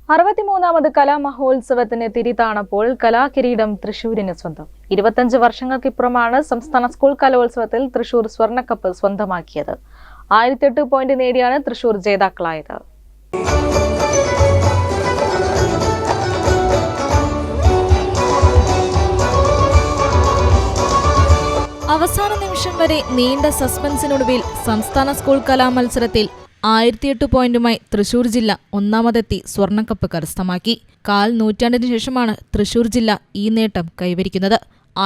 63ാമത് കലാമഹോത്സവത്തിന് തിരിതാണപ്പോൾ കലാകിരീടം തൃശൂരിന് സ്വന്തം. 25 വർഷങ്ങൾക്കിപ്പുറമാണ് സംസ്ഥാന സ്കൂൾ കലോത്സവത്തിൽ തൃശൂർ സ്വർണ്ണക്കപ്പ് സ്വന്തമാക്കിയത്. 1008 പോയിന്റ് നേടിയാണ് തൃശൂർ ജേതാക്കളായത്. അവസാന നിമിഷം വരെ നീണ്ട സസ്പെൻസിനൊടുവിൽ സംസ്ഥാന സ്കൂൾ കലാമത്സരത്തിൽ 1008 പോയിന്റുമായി തൃശൂർ ജില്ല ഒന്നാമതെത്തി സ്വർണ്ണക്കപ്പ് കരസ്ഥമാക്കി. കാൽ നൂറ്റാണ്ടിനു ശേഷമാണ് തൃശൂർ ജില്ല ഈ നേട്ടം കൈവരിക്കുന്നത്.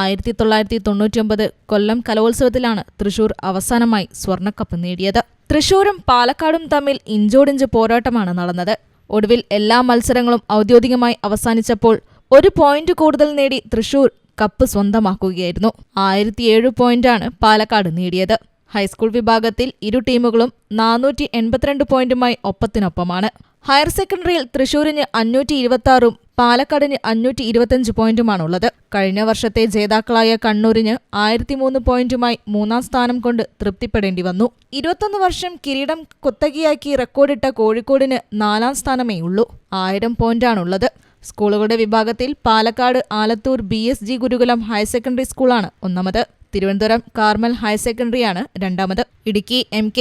1999 കൊല്ലം കലോത്സവത്തിലാണ് തൃശൂർ അവസാനമായി സ്വർണ്ണക്കപ്പ് നേടിയത്. തൃശൂരും പാലക്കാടും തമ്മിൽ ഇഞ്ചോടിഞ്ച് പോരാട്ടമാണ് നടന്നത്. ഒടുവിൽ എല്ലാ മത്സരങ്ങളും ഔദ്യോഗികമായി അവസാനിച്ചപ്പോൾ ഒരു പോയിന്റ് കൂടുതൽ നേടി തൃശൂർ കപ്പ് സ്വന്തമാക്കുകയായിരുന്നു. 1007 പോയിന്റാണ് പാലക്കാട് നേടിയത്. ഹൈസ്കൂൾ വിഭാഗത്തിൽ ഇരു ടീമുകളും 482 പോയിന്റുമായി ഒപ്പത്തിനൊപ്പമാണ്. ഹയർ സെക്കൻഡറിയിൽ തൃശൂരിന് 526ഉം പാലക്കാടിന് 525 പോയിന്റുമാണുള്ളത്. കഴിഞ്ഞ വർഷത്തെ ജേതാക്കളായ കണ്ണൂരിന് 1003 പോയിന്റുമായി 3ാം സ്ഥാനം കൊണ്ട് തൃപ്തിപ്പെടേണ്ടി വന്നു. 21 വർഷം കിരീടം കുത്തകയാക്കി റെക്കോർഡിട്ട കോഴിക്കോടിന് 4ാം സ്ഥാനമേ ഉള്ളൂ. 1000 പോയിന്റാണുള്ളത്. സ്കൂളുകളുടെ വിഭാഗത്തിൽ പാലക്കാട് ആലത്തൂർ BSG ഗുരുകുലം ഹയർ സെക്കൻഡറി സ്കൂളാണ് ഒന്നാമത്. തിരുവനന്തപുരം കാർമൽ ഹയർ സെക്കൻഡറിയാണ് രണ്ടാമത്. ഇടുക്കി MK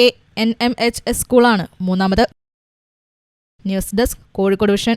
NMHS സ്കൂളാണ് മൂന്നാമത്. News desk Kozhikode vision.